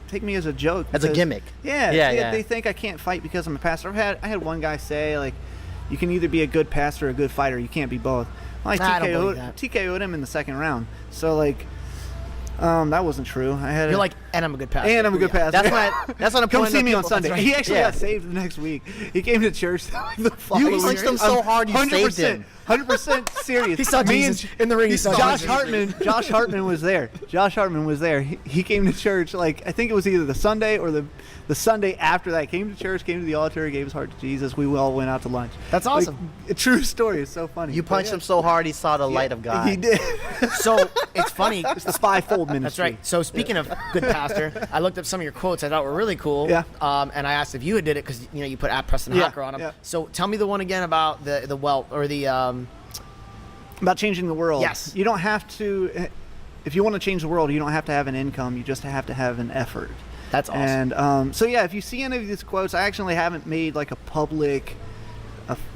take me as a joke. As a because- gimmick. Yeah, Yeah. They think I can't fight because I'm a pastor. I had one guy say like, you can either be a good pastor or a good fighter. You can't be both. Well, I don't believe that. TKO'd him in the second round. So like, that wasn't true. I had You're like, and I'm a good pastor. and I'm a good pastor. That's what. That's what I'm Come pointing see out me on people- Sunday. That's right. He actually Yeah. got saved the next week. He came to church the following You punched week. him so I'm hard you saved 100%, him. 100% serious. He saw Me Jesus and- in the ring. He saw Josh Jesus. Hartman was there. Josh Hartman was there. He came to church, like, I think it was either the Sunday or the Sunday after that. Came to church, came to the altar, gave his heart to Jesus. We all went out to lunch. That's Like, awesome. a true story. It's so funny. You But punched yeah. him so hard he saw the light of God. He did. So it's funny. It's the fivefold ministry. That's right. So speaking of good pastor, I looked up some of your quotes I thought were really cool. Yeah. And I asked if you had did it because you put at Preston Yeah, Hocker on them. yeah. So tell me the one again about the welt or the About changing the world. Yes. You don't have to. If you want to change the world, you don't have to have an income. You just have to have an effort. That's awesome. And so yeah, if you see any of these quotes, I actually haven't made like a public,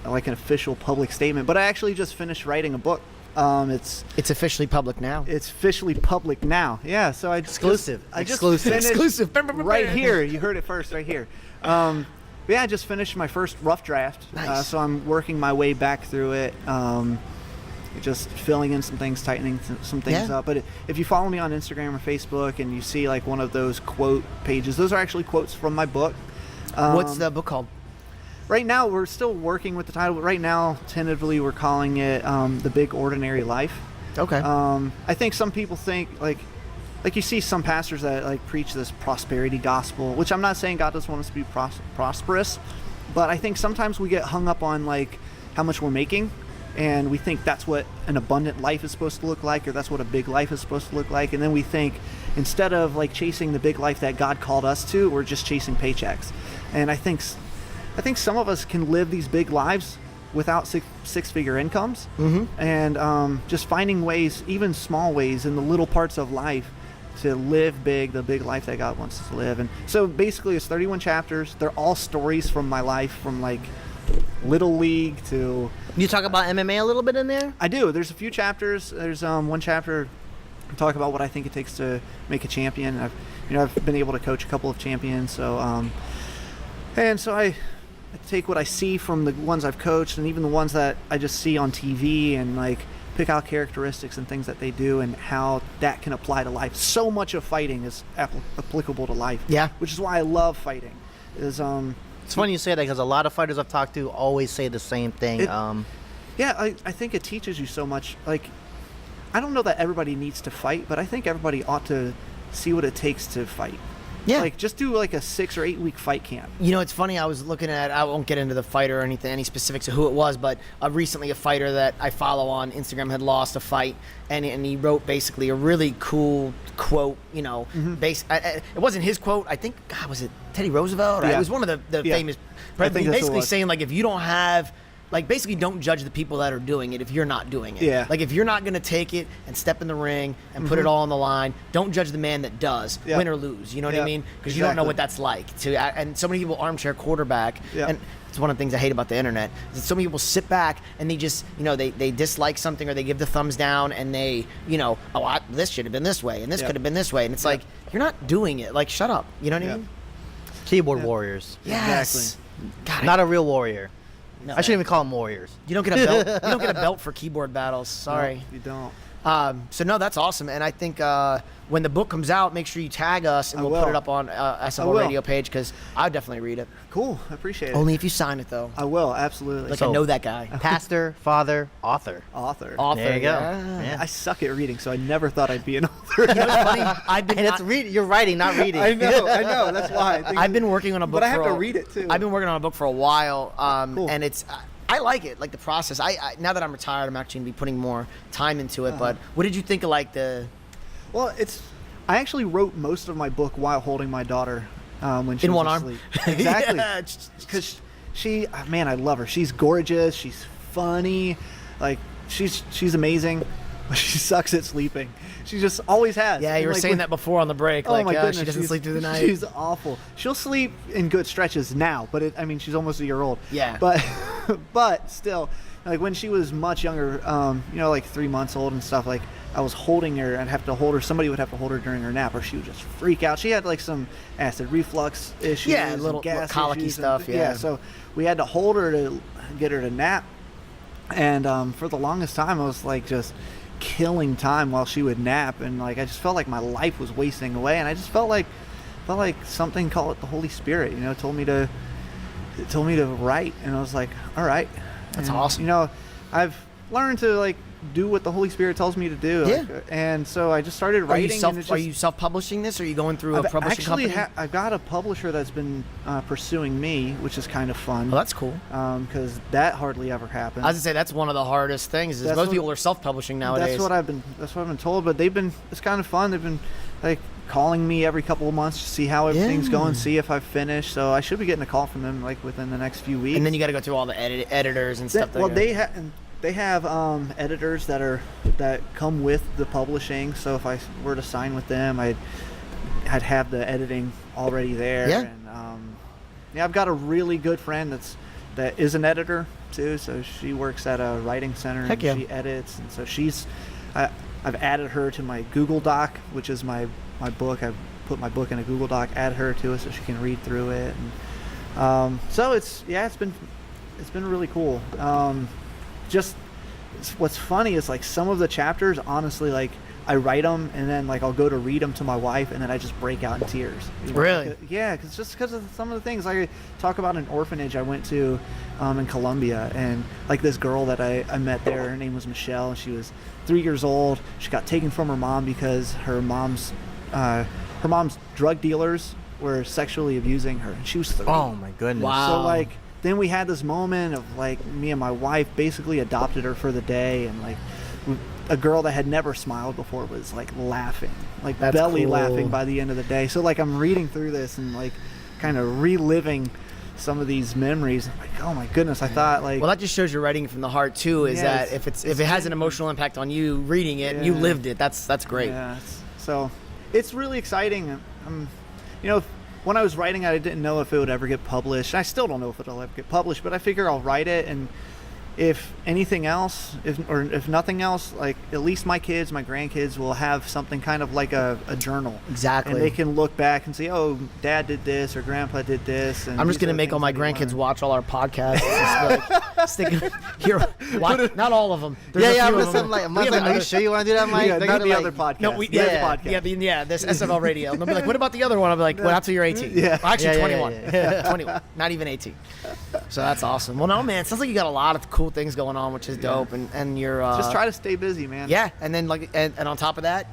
like an official public statement, but I actually just finished writing a book. It's officially public now. It's officially public now. Yeah. So I Exclusive. I just Exclusive. finished Exclusive. right here. You heard it first, right here. Yeah, I just finished my first rough draft. Nice. So I'm working my way back through it. Just filling in some things, tightening some things Yeah. up. But if you follow me on Instagram or Facebook and you see like one of those quote pages, those are actually quotes from my book. What's the book called? Right now, we're still working with the title. But right now, tentatively, we're calling it The Big Ordinary Life. Okay. I think some people think like you see some pastors that like preach this prosperity gospel, which I'm not saying God doesn't want us to be prosperous, but I think sometimes we get hung up on like how much we're making, and we think that's what an abundant life is supposed to look like, or that's what a big life is supposed to look like, and then we think instead of like chasing the big life that God called us to, we're just chasing paychecks. And I think some of us can live these big lives without six-figure incomes, and just finding ways, even small ways in the little parts of life, to live big, the big life that God wants us to live. And so basically it's 31 chapters. They're all stories from my life, from like little league to... You talk about MMA a little bit in there? I do. There's a few chapters. There's one chapter I talk about what I think it takes to make a champion. I've been able to coach a couple of champions, so and so I take what I see from the ones I've coached and even the ones that I just see on TV and like pick out characteristics and things that they do and how that can apply to life. So much of fighting is applicable to life. Yeah. Which is why I love fighting. It's funny you say that because a lot of fighters I've talked to always say the same thing. Yeah, I think it teaches you so much. Like, I don't know that everybody needs to fight, but I think everybody ought to see what it takes to fight. Yeah. Like, just do like a 6 or 8 week fight camp. You know, it's funny. I was looking at. I won't get into the fighter or any specifics of who it was, but recently a fighter that I follow on Instagram had lost a fight, and he wrote basically a really cool quote. You know, it wasn't his quote. I think God, was it Teddy Roosevelt? Right? Yeah. It was one of the Yeah. famous. I think that's what it Basically was. saying like if you don't have. Like, basically, don't judge the people that are doing it if you're not doing it. Yeah. Like, if you're not going to take it and step in the ring and put it all on the line, don't judge the man that does, Yeah. win or lose. You know what I Yeah. mean? Because you don't know Exactly. what that's like. And so many people armchair quarterback. Yeah. And it's one of the things I hate about the internet. Is that so many people sit back and they just, they dislike something or they give the thumbs down and they, this should have been this way and this Yeah. could have been this way. And it's like, you're not doing it. Like, shut up. You know what I Yeah. mean? Keyboard warriors. Yes. God, Not a real warrior. no. I shouldn't even call them warriors. You don't get a belt. You don't get a belt for keyboard battles. Sorry. No, you don't. So no, that's awesome, and I think when the book comes out, make sure you tag us, and I we'll will. put it up on SFL will. radio page because I'd definitely read it. Cool. I appreciate it. Only if you sign it though. I will, absolutely. Like I know that guy. Pastor, father, author. Author. Author. There you go. Yeah. Yeah. I suck at reading, so I never thought I'd be an author. You know what's funny? And it's you're writing, not reading. I know. That's why. I think I've been working on a book. But I have for to a- read it, too. I've been working on a book for a while, Cool. and it's. I like it, like the process. I now that I'm retired, I'm actually gonna be putting more time into it. But what did you think of like the? Well, I actually wrote most of my book while holding my daughter when she In was one arm? asleep. Exactly. Yeah. Because man, I love her. She's gorgeous. She's funny. Like she's amazing. But she sucks at sleeping. She just always has. Yeah, And, you were like, saying when- that before on the break. Oh like my goodness, she doesn't sleep through the night. She's awful. She'll sleep in good stretches now, but she's almost a year old. Yeah. But still, like when she was much younger, like 3 months old and stuff, like I was holding her. I'd have to hold her. Somebody would have to hold her during her nap, or she would just freak out. She had like some acid reflux issues. Yeah, and little gas colicky issues and stuff, yeah. So we had to hold her to get her to nap, and for the longest time, I was like just killing time while she would nap, and like I just felt like my life was wasting away, and I just felt like something, call it the Holy Spirit, told me to write, and I was like, all right. That's And, awesome. I've learned to like do what the Holy Spirit tells me to do. Yeah. Like, and so I just started Are writing. you and it's just, self-publishing this, or are you going through a I've publishing actually company? I've got a publisher that's been pursuing me, which is kind of fun. Oh, that's cool. Because that hardly ever happens. I was gonna say that's one of the hardest things. Is That's most what- people are self-publishing nowadays. That's what I've been told. But it's kind of fun. They've been like calling me every couple of months to see how everything's Yeah. going, see if I've finished. So I should be getting a call from them like within the next few weeks. and then you got to go through all the editors and stuff. Well, they have editors that come with the publishing. So if I were to sign with them, I'd have the editing already there. Yeah. And I've got a really good friend that is an editor too. So she works at a writing center Heck and yeah. she edits. And so I've added her to my Google Doc, which is my book. I put my book in a Google Doc, add her to it so she can read through it. And so it's been really cool. What's funny is like some of the chapters, honestly, like I write them and then like I'll go to read them to my wife and then I just break out in tears. Really? Yeah, because of some of the things. Like I talk about an orphanage I went to in Colombia, and like this girl that I met there, her name was Michelle, and she was 3 years old. She got taken from her mom because her mom's drug dealers were sexually abusing her, and she was 3. Oh my goodness. Wow. So like then we had this moment of like me and my wife basically adopted her for the day, and like a girl that had never smiled before was like laughing, like That's belly cool. laughing by the end of the day. So like I'm reading through this and like kind of reliving some of these memories. I'm like, oh my goodness, I thought like Well, that just shows you're writing from the heart too. Is Yeah, that if it has an emotional impact on you reading it, and you Yeah. lived it. That's great. Yeah, so it's really exciting. When I was writing it, I didn't know if it would ever get published. I still don't know if it'll ever get published, but I figure I'll write it, and if anything else, if nothing else, like at least my kids, my grandkids will have something kind of like a journal. Exactly. And they can look back and say, oh, Dad did this or Grandpa did this. And I'm just these gonna are make all things my that he grandkids learned. watch all our podcasts. Just like, stick here. Watch, not all of them. There's a Yeah, few I'm of just them. like, We have are you another- sure you want to do that, Mike? Yeah, They're not gonna, the like- other podcast. No, we, the other yeah, podcast. yeah, this SFL radio. And they'll be like, "What about the other one?" I'll be like, "Well, not till you're 18." Yeah. Well, actually, Yeah, yeah, 21. yeah, 21. Not even 18. So that's awesome. Well, no, man, it sounds like you got a lot of cool things going on, which is dope. And you're Just try to stay busy, man. Yeah, and then and on top of that,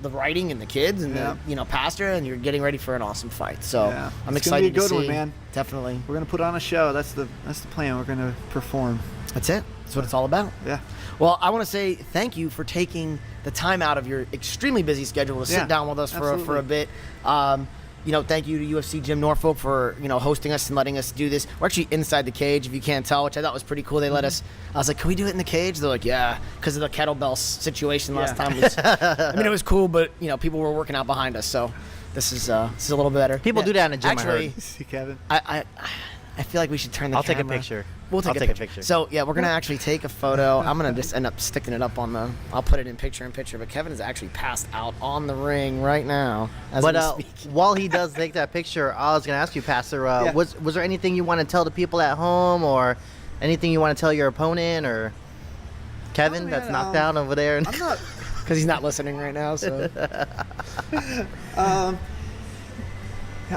the writing and the kids and Yeah. the pastor, and you're getting ready for an awesome fight. So Yeah. I'm It's gonna excited be a good to see. one, man. Definitely. We're gonna put on a show. That's the plan. We're gonna perform. That's it. That's what it's all about. Yeah. Well, I want to say thank you for taking the time out of your extremely busy schedule to Yeah, sit down with us for a absolutely. bit. Thank you to UFC Gym Norfolk for hosting us and letting us do this. We're actually inside the cage, if you can't tell, which I thought was pretty cool. They let us. I was like, "Can we do it in the cage?" They're like, "Yeah," because of the kettlebell situation last Yeah. time. It was cool, but people were working out behind us, so this is a little bit better. People do that in the gym, I Actually, heard. See, Kevin. I feel like we should turn the I'll take a camera. picture. We'll I'll take take a a picture. picture. So yeah, we're gonna actually take a photo. I'm gonna just end up sticking it up I'll put it in picture. But Kevin is actually passed out on the ring right now as But we speak. while he does take that picture, I was gonna ask you, Pastor, Yeah. was there anything you want to tell the people at home, or anything you want to tell your opponent, or Kevin Oh, man, that's knocked out over there? I'm not. Because he's not listening right now. So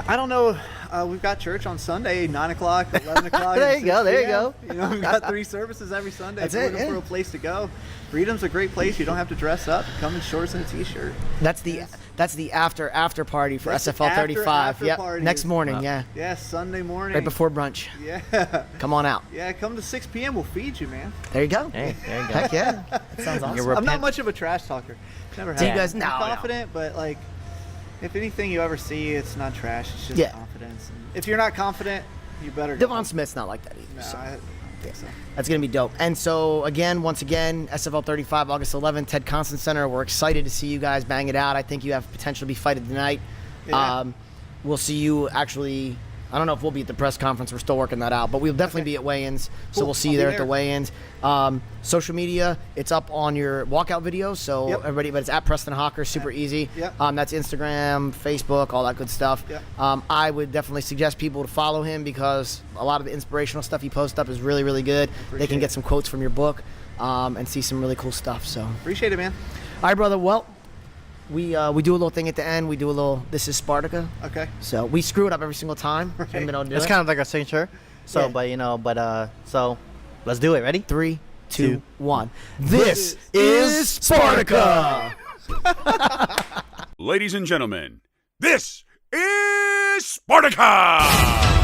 I don't know. We've got church on Sunday, 9 o'clock, 11 o'clock. There and you go, 6 there you p.m. go. We've got 3 services every Sunday. That's if you're it, looking yeah. for a place to go. Freedom's a great place. You don't have to dress up. Come in shorts and a t-shirt. that's the after party for That's the SFL 35. after Yep. party. Next morning. Yeah. Yeah, Sunday morning. Right before brunch. Yeah. Come on out. Yeah, come to 6 p.m. We'll feed you, man. There you go. Hey, there you go. Heck yeah. That sounds awesome. You're I'm not repent- much of a trash talker. Never have. Do you guys- I'm no, no. confident, but like, if anything you ever see, it's not trash. It's just Yeah. confidence. And if you're not confident, you better go. Devon Smith's not like that either. No, so. I don't think so. That's going to be dope. And so, once again, SFL 35, August 11th, Ted Constant Center. We're excited to see you guys bang it out. I think you have potential to be fighted tonight. Yeah. We'll see you actually. I don't know if we'll be at the press conference. We're still working that out. But we'll definitely be at weigh-ins. So Cool. we'll see I'll you be there at the there. weigh-ins. Social media, it's up on your walkout video. So Yep. everybody, but it's at Preston Hocker. Super easy. Yep. That's Instagram, Facebook, all that good stuff. Yep. I would definitely suggest people to follow him because a lot of the inspirational stuff he posts up is really, really good. They Appreciate can get it. some quotes from your book and see some really cool stuff. So, all Appreciate it, man. right, brother. Well, we do a little thing at the end. We do a little. This is Spartyka. Okay. So we screw it up every single time. Right. And we don't do It's it. kind of like our signature. So, Yeah. so let's do it. Ready? 3, 2, Two. 1. This is Spartyka. Ladies and gentlemen, this is Spartyka!